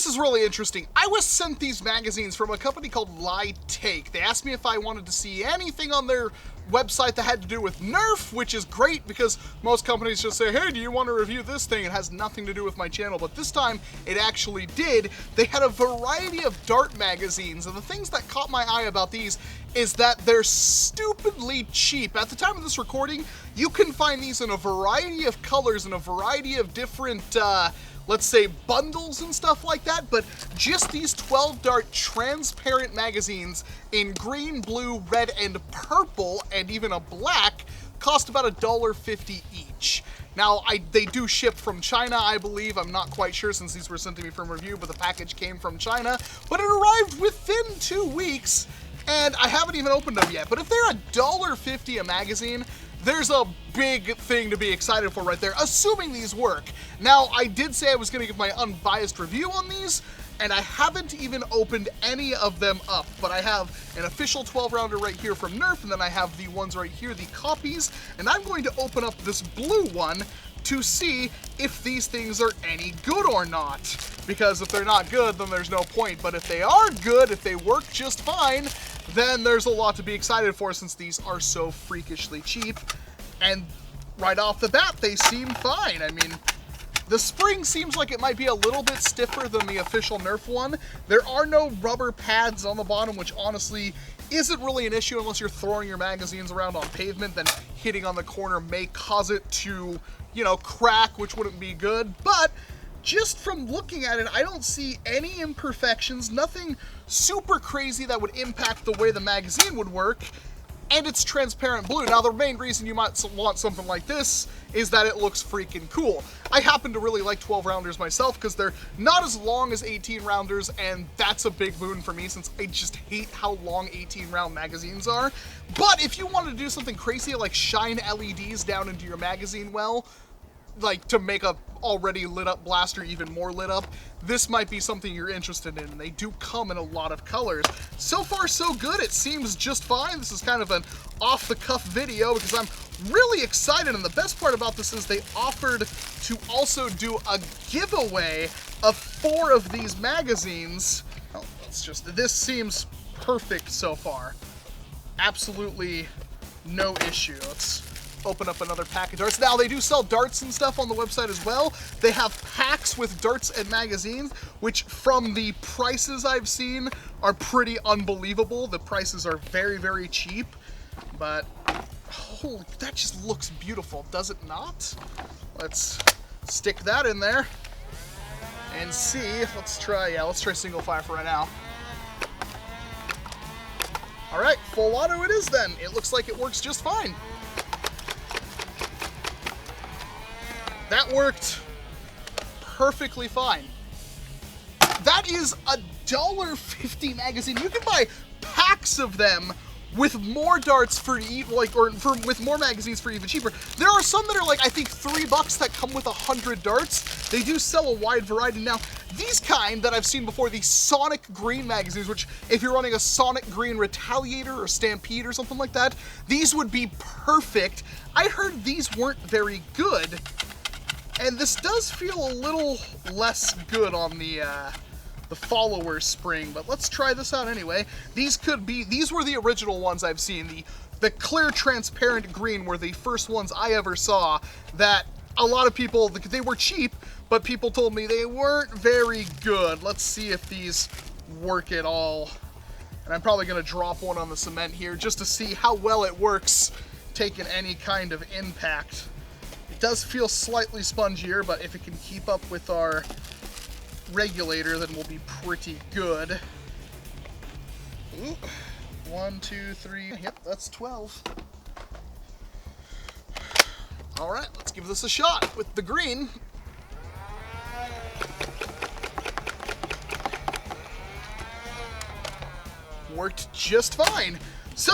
this is really interesting. I was sent these magazines from a company called Lightake. They asked me if I wanted to see anything on their website that had to do with Nerf, which is great because most companies just say, hey, do you want to review this thing? It has nothing to do with my channel, but this time it actually did. They had a variety of dart magazines, and the things that caught my eye about these is that they're stupidly cheap. At the time of this recording, you can find these in a variety of colors and a variety of different let's say bundles and stuff like that, but just these 12 dart transparent magazines in green, blue, red, and purple, and even a black, cost about $1.50 each. Now, they do ship from China, I believe. I'm not quite sure since these were sent to me from review, but the package came from China. But it arrived within 2 weeks, and I haven't even opened them yet. But if they're $1.50 a magazine, there's a big thing to be excited for right there, assuming these work. Now, I did say I was going to give my unbiased review on these, and I haven't even opened any of them up, but I have an official 12-rounder right here from Nerf, and then I have the ones right here, the copies, and I'm going to open up this blue one to see if these things are any good or not. Because if they're not good, then there's no point, but if they are good, if they work just fine, then there's a lot to be excited for since these are so freakishly cheap. And right off the bat, they seem fine. I mean, the spring seems like it might be a little bit stiffer than the official Nerf one. There are no rubber pads on the bottom, which honestly isn't really an issue unless you're throwing your magazines around on pavement. Then hitting on the corner may cause it to, you know, crack, which wouldn't be good. But just from looking at it, I don't see any imperfections, nothing super crazy that would impact the way the magazine would work, and it's transparent blue. Now, the main reason you might want something like this is that it looks freaking cool. I happen to really like 12-rounders myself because they're not as long as 18-rounders, and that's a big boon for me since I just hate how long 18-round magazines are. But if you wanted to do something crazy like shine LEDs down into your magazine well, like to make a already lit up blaster even more lit up, this might be something you're interested in. They do come in a lot of colors. So far so good, it seems just fine. This is kind of an off the cuff video because I'm really excited, and the best part about this is they offered to also do a giveaway of 4 of these magazines. Oh, this seems perfect so far. Absolutely no issue. Let's open up another pack of darts. Now, they do sell darts and stuff on the website as well. They have packs with darts and magazines, which from the prices I've seen are pretty unbelievable. The prices are very, very cheap, but holy, that just looks beautiful, does it not? Let's stick that in there and see. Let's try single fire for right now. All right, full auto it is then. It looks like it works just fine. That worked perfectly fine. That is $1.50 magazine. You can buy packs of them with more darts for with more magazines for even cheaper. There are some that are like, I think $3 that come with 100 darts. They do sell a wide variety. Now, these kind that I've seen before, the Sonic Green magazines, which if you're running a Sonic Green Retaliator or Stampede or something like that, these would be perfect. I heard these weren't very good. And this does feel a little less good on the follower spring, but let's try this out anyway. These were the original ones I've seen. The clear transparent green were the first ones I ever saw that a lot of people, they were cheap, but people told me they weren't very good. Let's see if these work at all. And I'm probably gonna drop one on the cement here just to see how well it works taking any kind of impact. It does feel slightly spongier, but if it can keep up with our regulator, then we'll be pretty good. Ooh. 1, 2, 3, yep, that's 12. All right, let's give this a shot with the green. Worked just fine. So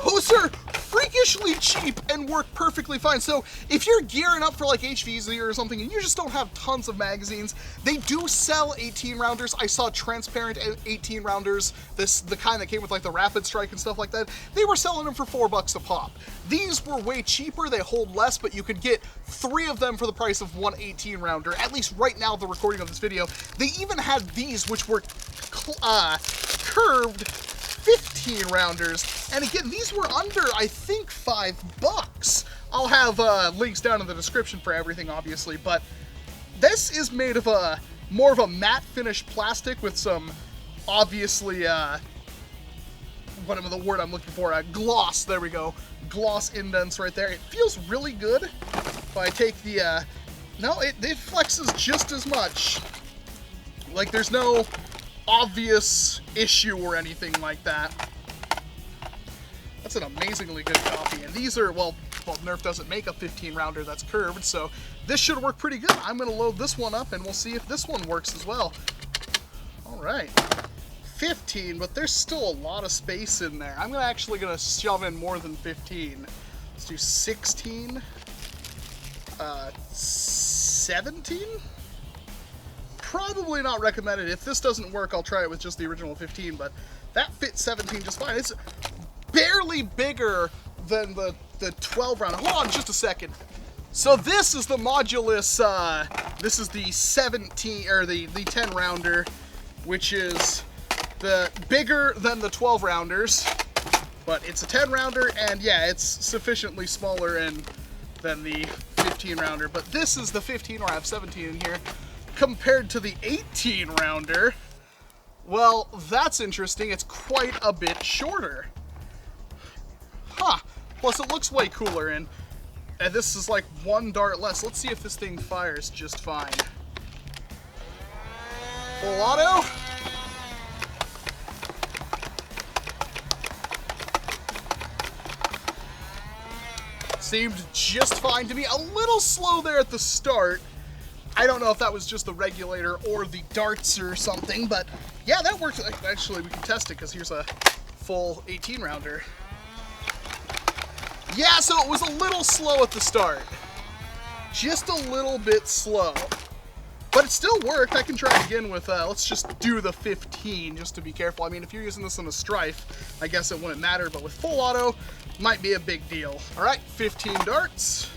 those are freakishly cheap and work perfectly fine. So if you're gearing up for like HVZ or something and you just don't have tons of magazines, they do sell 18 rounders. I saw transparent 18 rounders, the kind that came with like the Rapid Strike and stuff like that. They were selling them for $4 a pop. These were way cheaper, they hold less, but you could get 3 of them for the price of one 18 rounder, at least right now, the recording of this video. They even had these, which were curved 15 rounders, and again, these were under, I think, $5. I'll have links down in the description for everything, obviously, but this is made of more of a matte finish plastic with some, obviously, whatever the word I'm looking for, gloss, there we go, gloss indents right there. It feels really good. If I take the, no, it flexes just as much. Like, there's no obvious issue or anything like that. That's an amazingly good copy, and these are, well, Nerf doesn't make a 15 rounder that's curved, so this should work pretty good. I'm gonna load this one up and we'll see if this one works as well. All right, 15, but there's still a lot of space in there. I'm actually gonna shove in more than 15. Let's do 16, 17? Probably not recommended. If this doesn't work, I'll try it with just the original 15, but that fits 17 just fine. It's barely bigger than the 12 round. Hold on just a second. So this is the modulus, this is the 17, or the 10 rounder, which is the bigger than the 12 rounders, but it's a 10 rounder, and yeah, it's sufficiently smaller than the 15 rounder, but this is the 15, or I have 17 in here. Compared to the 18 rounder, well, that's interesting. It's quite a bit shorter. Huh. Plus, it looks way cooler, and this is like 1 dart less. Let's see if this thing fires just fine. Full auto. Seemed just fine to me. A little slow there at the start. I don't know if that was just the regulator or the darts or something, but yeah, that works. Actually, we can test it because here's a full 18 rounder. Yeah, so it was a little slow at the start. Just a little bit slow. But it still worked. I can try it again with, let's just do the 15 just to be careful. I mean, if you're using this on a Strife, I guess it wouldn't matter, but with full auto, might be a big deal. All right, 15 darts.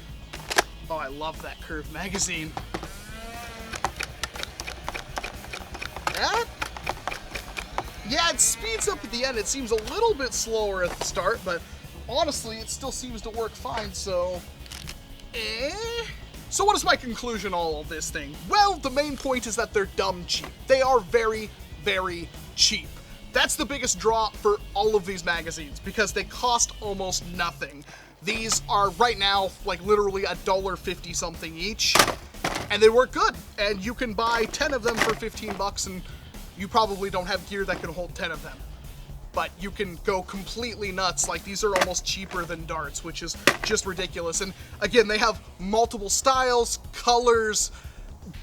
Oh, I love that curved magazine. Yeah, it speeds up at the end. It seems a little bit slower at the start, but honestly, it still seems to work fine, so... So what is my conclusion on all of this thing? Well, the main point is that they're dumb cheap. They are very, very cheap. That's the biggest draw for all of these magazines, because they cost almost nothing. These are, right now, like literally $1.50 something each. And they work good, and you can buy 10 of them for 15 bucks, and you probably don't have gear that can hold 10 of them. But you can go completely nuts. Like, these are almost cheaper than darts, which is just ridiculous. And again, they have multiple styles, colors,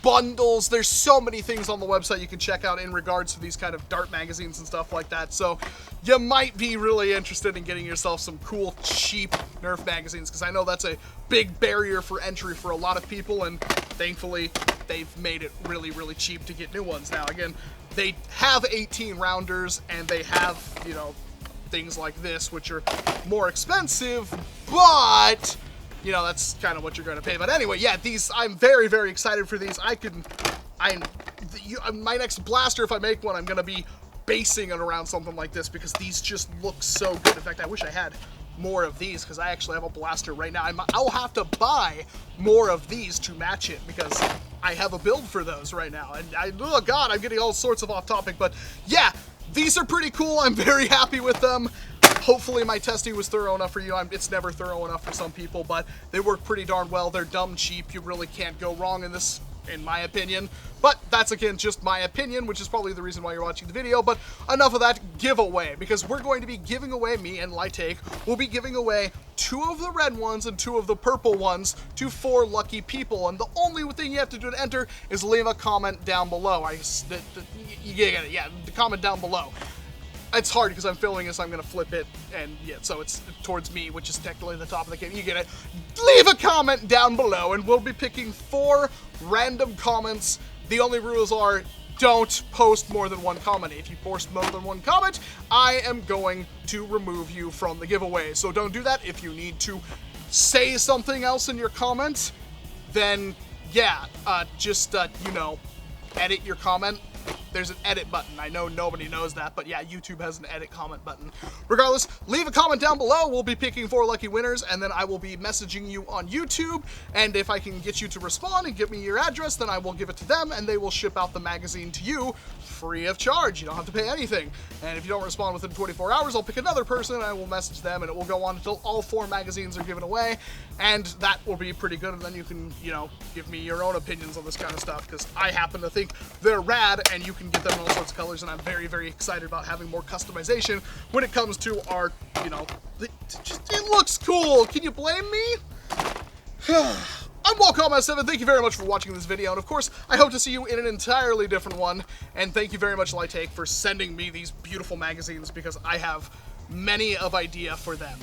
bundles. There's so many things on the website you can check out in regards to these kind of dart magazines and stuff like that. So you might be really interested in getting yourself some cool, cheap Nerf magazines, because I know that's a big barrier for entry for a lot of people, and thankfully they've made it really, really cheap to get new ones now. Again, they have 18 rounders, and they have, you know, things like this, which are more expensive, but... you know, that's kind of what you're going to pay. But anyway, yeah, these, I'm very, very excited for these. My next blaster, if I make one, I'm going to be basing it around something like this, because these just look so good. In fact, I wish I had more of these, because I actually have a blaster right now. I'll have to buy more of these to match it, because I have a build for those right now. And oh God, I'm getting all sorts of off topic, but yeah, these are pretty cool. I'm very happy with them. Hopefully my testing was thorough enough for you. It's never thorough enough for some people, but they work pretty darn well. They're dumb cheap. You really can't go wrong in this, in my opinion. But that's, again, just my opinion, which is probably the reason why you're watching the video. But enough of that giveaway, because we're going to be giving away, me and Lightake will be giving away 2 of the red ones and 2 of the purple ones to 4 lucky people. And the only thing you have to do to enter is leave a comment down below. You get it, yeah, the comment down below. it's hard because I'm filming this, I'm going to flip it, and yeah, so it's towards me, which is technically the top of the game. You get it. Leave a comment down below, and we'll be picking 4 random comments. The only rules are, don't post more than 1 comment. If you post more than 1 comment, I am going to remove you from the giveaway. So don't do that. If you need to say something else in your comment, then yeah, just, you know, edit your comment. There's an edit button. I know nobody knows that, but yeah, YouTube has an edit comment button. Regardless, leave a comment down below. We'll be picking 4 lucky winners, and then I will be messaging you on YouTube. And if I can get you to respond and give me your address, then I will give it to them, and they will ship out the magazine to you free of charge. You don't have to pay anything. And if you don't respond within 24 hours, I'll pick another person, and I will message them, and it will go on until all 4 magazines are given away. And that will be pretty good, and then you can, you know, give me your own opinions on this kind of stuff, because I happen to think they're rad, and you can get them in all sorts of colors, and I'm very, very excited about having more customization when it comes to art. You know, it looks cool. Can you blame me? I'm Walcom S7. Thank you very much for watching this video, and of course, I hope to see you in an entirely different one. And thank you very much, Lightake, for sending me these beautiful magazines, because I have many of idea for them.